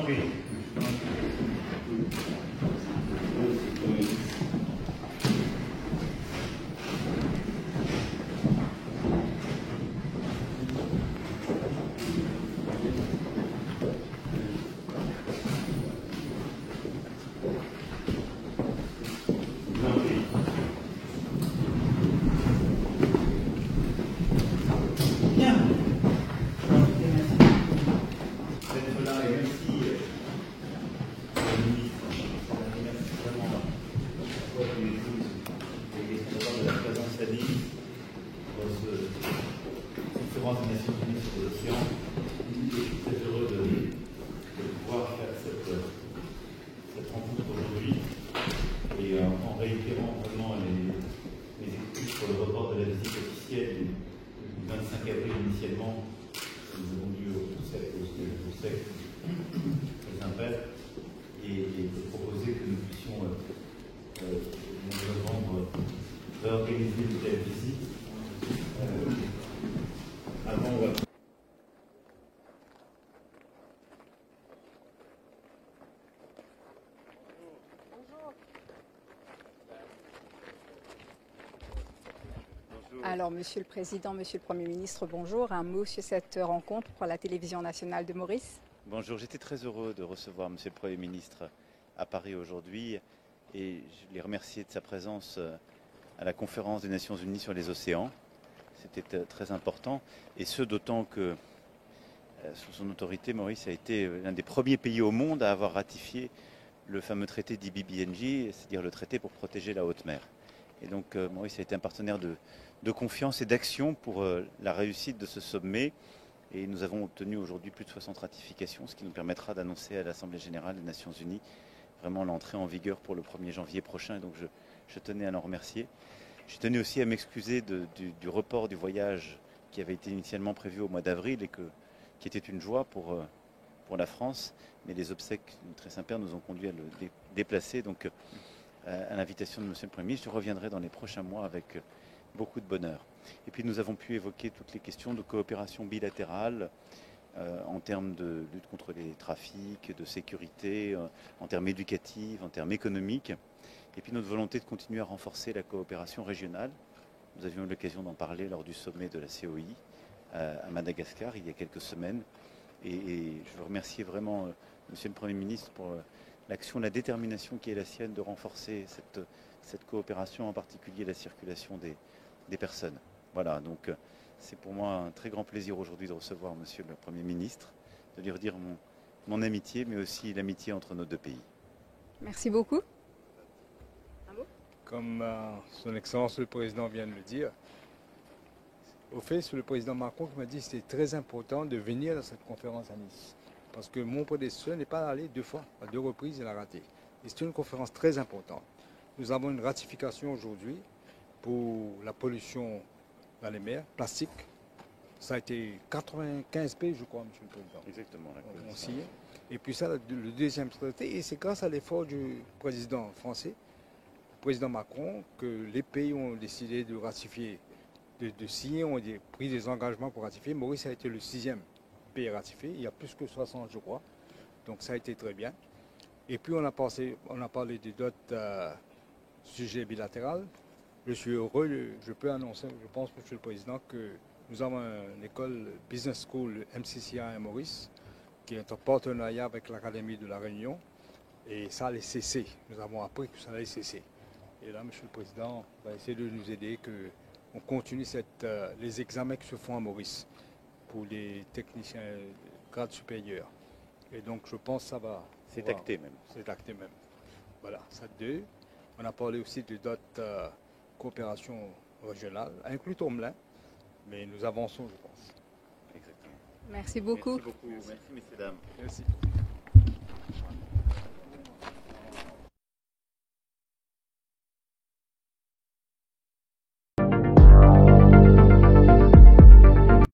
prie. Alors, Monsieur le Président, Monsieur le Premier ministre, bonjour. Un mot sur cette rencontre pour la télévision nationale de Maurice. Bonjour, j'étais très heureux de recevoir Monsieur le Premier ministre à Paris aujourd'hui et je l'ai remercié de sa présence à la conférence des Nations Unies sur les océans. C'était très important et ce d'autant que sous son autorité, Maurice a été l'un des premiers pays au monde à avoir ratifié le fameux traité d'IBBNJ, c'est-à-dire le traité pour protéger la haute mer. Et donc Maurice a été un partenaire de confiance et d'action pour la réussite de ce sommet. Et nous avons obtenu aujourd'hui plus de 60 ratifications, ce qui nous permettra d'annoncer à l'Assemblée générale des Nations unies vraiment l'entrée en vigueur pour le 1er janvier prochain. Et donc je tenais à l'en remercier. Je tenais aussi à m'excuser du report du voyage qui avait été initialement prévu au mois d'avril et qui était une joie pour la France. Mais les obsèques du très Saint-Père nous ont conduit à le déplacer. Donc à l'invitation de Monsieur le Premier ministre, je reviendrai dans les prochains mois avec beaucoup de bonheur. Et puis nous avons pu évoquer toutes les questions de coopération bilatérale en termes de lutte contre les trafics, de sécurité, en termes éducatifs, en termes économiques. Et puis notre volonté de continuer à renforcer la coopération régionale. Nous avions eu l'occasion d'en parler lors du sommet de la COI à Madagascar il y a quelques semaines. Et je veux remercier vraiment Monsieur le Premier ministre pour l'action, la détermination qui est la sienne de renforcer cette coopération, en particulier la circulation des personnes. Voilà, donc c'est pour moi un très grand plaisir aujourd'hui de recevoir Monsieur le Premier ministre, de lui redire mon amitié, mais aussi l'amitié entre nos deux pays. Merci beaucoup. Un mot ? Comme son Excellence le Président vient de le dire, au fait, c'est le Président Macron qui m'a dit que c'était très important de venir dans cette conférence à Nice. Parce que mon prédécesseur n'est pas allé 2 fois, à 2 reprises, il a raté. Et c'est une conférence très importante. Nous avons une ratification aujourd'hui pour la pollution dans les mers, plastique. Ça a été 95 pays, je crois, Monsieur le Président. Exactement. On signe. Et puis ça, le deuxième traité, et c'est grâce à l'effort du président français, le président Macron, que les pays ont décidé de ratifier, de signer, ont pris des engagements pour ratifier. Maurice a été le 6e pays ratifié. Il y a plus que 60, je crois. Donc ça a été très bien. Et puis on a parlé de d'autres sujets bilatéraux. Je suis heureux, je peux annoncer, je pense, Monsieur le Président, que nous avons une école Business School MCCA à Maurice, qui est en partenariat avec l'Académie de la Réunion. Et ça allait cesser. Nous avons appris que ça allait cesser. Et là, Monsieur le Président va essayer de nous aider, qu'on continue les examens qui se font à Maurice pour les techniciens grade supérieur. Et donc, je pense que ça va... C'est acté même. C'est acté même. Voilà, ça 2. On a parlé aussi de d'autres coopérations régionales, inclus Tomelin, mais nous avançons, je pense. Exactement. Merci beaucoup. Merci beaucoup. Merci, messieurs, dames. Merci.